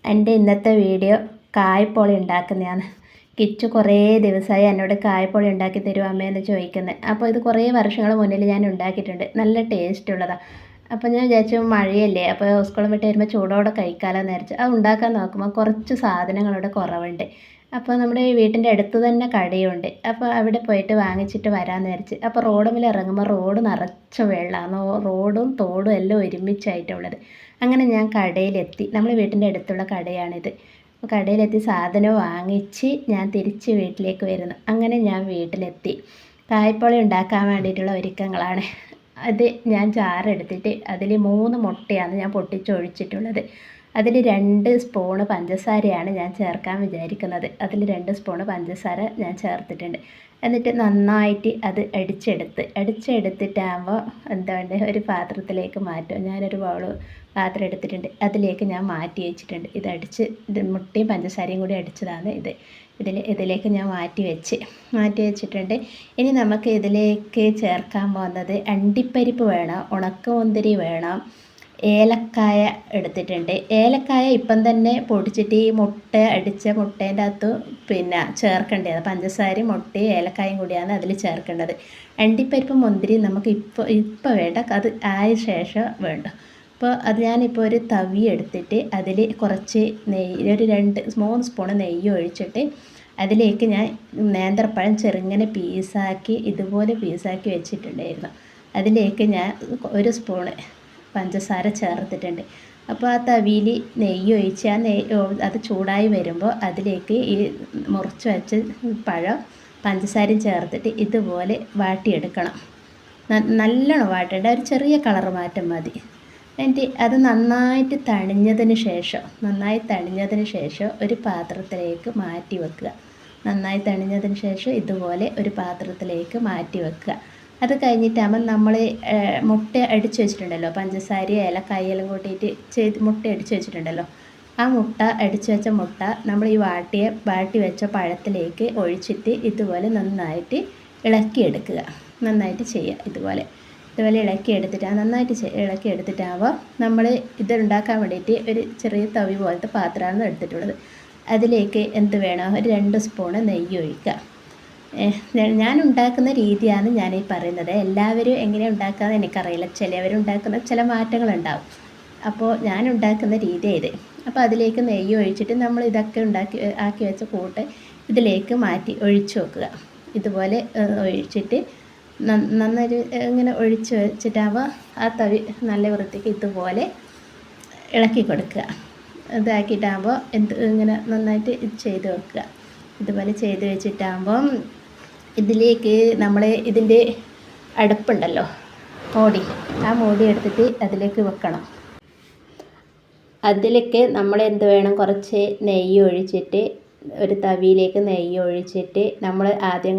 എൻ്റെ ഇന്നത്തെ വീഡിയോ കായ്പോള ഉണ്ടാക്കുന്നതാണ്. കിച്ചു കുറേ ദിവസമായി എന്നോട് കായ്പോള ഉണ്ടാക്കി തരുമോ അമ്മയെന്ന് ചോദിക്കുന്നത്. അപ്പോൾ ഇത് കുറേ വർഷങ്ങൾ മുന്നിൽ ഞാൻ ഉണ്ടാക്കിയിട്ടുണ്ട്. നല്ല ടേസ്റ്റ് ഉള്ളതാണ്. അപ്പോൾ ഞാൻ വിചാരിച്ചു മഴയല്ലേ, അപ്പോൾ സ്കൂളിൽ വിട്ട് വരുമ്പോൾ ചൂടോടെ കഴിക്കാമല്ലോ എന്ന് വിചാരിച്ചു. അത് ഉണ്ടാക്കാൻ നോക്കുമ്പോൾ കുറച്ച് സാധനങ്ങളുടെ കുറവുണ്ട്. അപ്പോൾ നമ്മുടെ ഈ വീട്ടിൻ്റെ അടുത്ത് തന്നെ കടയുണ്ട്. അപ്പോൾ അവിടെ പോയിട്ട് വാങ്ങിച്ചിട്ട് വരാമെന്ന് വിചാരിച്ച്. അപ്പോൾ റോഡുമിൽ ഇറങ്ങുമ്പോൾ റോഡ് നിറച്ച് വെള്ളമാണ്. റോഡും തോടും എല്ലാം ഒരുമിച്ചായിട്ടുള്ളത്. അങ്ങനെ ഞാൻ കടയിലെത്തി. നമ്മുടെ വീട്ടിൻ്റെ അടുത്തുള്ള കടയാണിത്. കടയിലെത്തി സാധനം വാങ്ങിച്ച് ഞാൻ തിരിച്ച് വീട്ടിലേക്ക് വരുന്നു. അങ്ങനെ ഞാൻ വീട്ടിലെത്തി. കായ്പോള ഉണ്ടാക്കാൻ വേണ്ടിയിട്ടുള്ള ഒരുക്കങ്ങളാണ്. അത് ഞാൻ ചാറെടുത്തിട്ട് അതിൽ 3 മുട്ടയാണ് ഞാൻ പൊട്ടിച്ചൊഴിച്ചിട്ടുള്ളത്. അതിൽ 2 സ്പൂണ് പഞ്ചസാരയാണ് ഞാൻ ചേർക്കാൻ വിചാരിക്കുന്നത്. അതിൽ 2 സ്പൂണ് പഞ്ചസാര ഞാൻ ചേർത്തിട്ടുണ്ട്. എന്നിട്ട് നന്നായിട്ട് അത് അടിച്ചെടുത്തിട്ടാകുമ്പോൾ എന്താ വേണ്ടത്, ഒരു പാത്രത്തിലേക്ക് മാറ്റും. ഞാനൊരു പാത്രം എടുത്തിട്ടുണ്ട്. അതിലേക്ക് ഞാൻ മാറ്റി വെച്ചിട്ടുണ്ട്. ഇത് മുട്ടയും പഞ്ചസാരയും കൂടി അടിച്ചതാണ് ഇത്. ഇതിലേക്ക് ഞാൻ മാറ്റി വെച്ചിട്ടുണ്ട്. ഇനി നമുക്ക് ഇതിലേക്ക് ചേർക്കാൻ പോകുന്നത് അണ്ടിപ്പരിപ്പ് വേണം, ഉണക്കമുന്തിരി വേണം, ഏലക്കായ എടുത്തിട്ടുണ്ട്. ഏലക്കായ ഇപ്പം തന്നെ പൊടിച്ചിട്ട് ഈ അടിച്ച മുട്ടേൻ്റെ അകത്ത് ചേർക്കേണ്ടത്. പഞ്ചസാരയും മുട്ടയും ഏലക്കായും കൂടിയാണ് അതിൽ ചേർക്കേണ്ടത്. അണ്ടിപ്പരിപ്പ് മുന്തിരി നമുക്ക് ഇപ്പോൾ വേണ്ട, അത് ആയ ശേഷം വേണ്ട. അപ്പോൾ അത് ഞാനിപ്പോൾ ഒരു തവി എടുത്തിട്ട് അതിൽ കുറച്ച് നെയ്യ്, ഒരു 3 സ്പൂണ് നെയ്യ് ഒഴിച്ചിട്ട് അതിലേക്ക് ഞാൻ നേന്ത്രപ്പഴം ചെറുങ്ങനെ ഇതുപോലെ പീസാക്കി വെച്ചിട്ടുണ്ടായിരുന്നു. അതിലേക്ക് ഞാൻ 1 സ്പൂണ് പഞ്ചസാര ചേർത്തിട്ടുണ്ട്. അപ്പോൾ ആ തവിയിൽ നെയ്യ് ഒഴിച്ച് അത് ചൂടായി വരുമ്പോൾ അതിലേക്ക് ഈ മുറിച്ച് വെച്ച് പഴം പഞ്ചസാരയും ചേർത്തിട്ട് ഇതുപോലെ വാട്ടിയെടുക്കണം. നല്ലോണം വാട്ടേണ്ട, ഒരു ചെറിയ കളർ മാറ്റം മതി. എന്നിട്ട് അത് നന്നായിട്ട് തണിഞ്ഞതിന് ശേഷം ഒരു പാത്രത്തിലേക്ക് മാറ്റി വെക്കുക. നന്നായി തണിഞ്ഞതിന് ശേഷം ഇതുപോലെ ഒരു പാത്രത്തിലേക്ക് മാറ്റി വെക്കുക. അത് കഴിഞ്ഞിട്ടാകുമ്പോൾ നമ്മൾ മുട്ട അടിച്ച് വെച്ചിട്ടുണ്ടല്ലോ, പഞ്ചസാരയും ഏലക്കായെല്ലാം കൂട്ടിയിട്ട് മുട്ട അടിച്ച് വെച്ചിട്ടുണ്ടല്ലോ, ആ അടിച്ച് വെച്ച മുട്ട നമ്മൾ ഈ വാട്ടി വെച്ച പഴത്തിലേക്ക് ഒഴിച്ചിട്ട് ഇതുപോലെ നന്നായിട്ട് ഇളക്കിയെടുക്കുക. നന്നായിട്ട് ചെയ്യുക. ഇതുപോലെ നന്നായിട്ട് ഇളക്കിയെടുത്തിട്ടാകുമ്പോൾ നമ്മൾ ഇതുണ്ടാക്കാൻ വേണ്ടിയിട്ട് ഒരു ചെറിയ തവി പോലത്തെ പാത്രമാണ് എടുത്തിട്ടുള്ളത്. അതിലേക്ക് എന്ത് വേണം, ഒരു 2 സ്പൂണ് നെയ്യ് ഒഴിക്കുക. ഞാൻ ഉണ്ടാക്കുന്ന രീതിയാണ് ഞാനീ പറയുന്നത്. എല്ലാവരും എങ്ങനെ ഉണ്ടാക്കാമെന്ന് എനിക്കറിയില്ല. ചിലവരുണ്ടാക്കുന്ന ചില മാറ്റങ്ങളുണ്ടാവും. അപ്പോൾ ഞാൻ ഉണ്ടാക്കുന്ന രീതി ഇത്. അപ്പോൾ അതിലേക്ക് നെയ്യ് ഒഴിച്ചിട്ട് നമ്മൾ ഇതൊക്കെ ആക്കി വെച്ച കൂട്ട് ഇതിലേക്ക് മാറ്റി ഒഴിച്ചു വെക്കുക. ഇതുപോലെ ഒഴിച്ചിട്ട് നന്നായി ഇങ്ങനെ ഒഴിച്ച് വെച്ചിട്ടാകുമ്പോൾ ആ തവി നല്ല വൃത്തിക്ക് ഇതുപോലെ ഇളക്കി കൊടുക്കുക. ഇതാക്കിയിട്ടാകുമ്പോൾ ഇങ്ങനെ നന്നായിട്ട് ചെയ്ത് വെക്കുക. ഇതുപോലെ ചെയ്ത് വെച്ചിട്ടാകുമ്പം ഇതിലേക്ക് നമ്മൾ ഇതിൻ്റെ അടുപ്പുണ്ടല്ലോ, ആ മൂടി എടുത്തിട്ട് അതിലേക്ക് വെക്കണം. അതിലേക്ക് നമ്മൾ എന്ത് വേണം, കുറച്ച് നെയ്യ് ഒഴിച്ചിട്ട് ഒരു തവിയിലേക്ക് നെയ്യ് ഒഴിച്ചിട്ട് നമ്മൾ ആദ്യം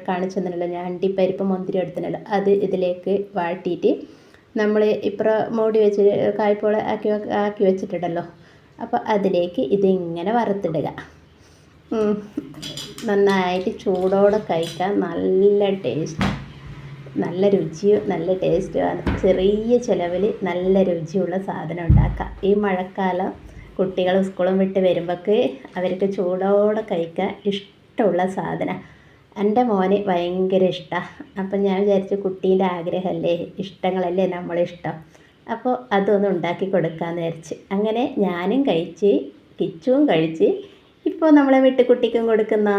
കാണിച്ചെന്നല്ലോ ഞാൻ അണ്ടിപ്പരിപ്പ് മുന്തിരി എടുത്തിനല്ലോ, അത് ഇതിലേക്ക് വാട്ടിയിട്ട് നമ്മൾ ഇപ്പുറം മൂടി വെച്ച് കായ്പോള ആക്കി വെച്ചിട്ടുണ്ടല്ലോ, അപ്പോൾ അതിലേക്ക് ഇതിങ്ങനെ വറുത്തിടുക. നന്നായിട്ട് ചൂടോടെ കഴിക്കാൻ നല്ല ടേസ്റ്റ്, നല്ല രുചിയും നല്ല ടേസ്റ്റുമാണ്. ചെറിയ ചിലവിൽ നല്ല രുചിയുള്ള സാധനം ഉണ്ടാക്കാം. ഈ മഴക്കാലം കുട്ടികൾ സ്കൂളും വിട്ട് വരുമ്പോഴേക്ക് അവർക്ക് ചൂടോടെ കഴിക്കാൻ ഇഷ്ടമുള്ള സാധനം. എൻ്റെ മോന് ഭയങ്കര ഇഷ്ടമാണ്. അപ്പം ഞാൻ വിചാരിച്ചു കുട്ടീൻ്റെ ആഗ്രഹമല്ലേ, ഇഷ്ടങ്ങളല്ലേ നമ്മളിഷ്ടം, അപ്പോൾ അതൊന്ന് ഉണ്ടാക്കി കൊടുക്കാമെന്ന് വിചാരിച്ച്. അങ്ങനെ ഞാനും കഴിച്ച്, കിച്ചുവും കഴിച്ച്. ഇപ്പോൾ നമ്മളെ വെട്ടുകുട്ടിക്കും കൊടുക്കുന്ന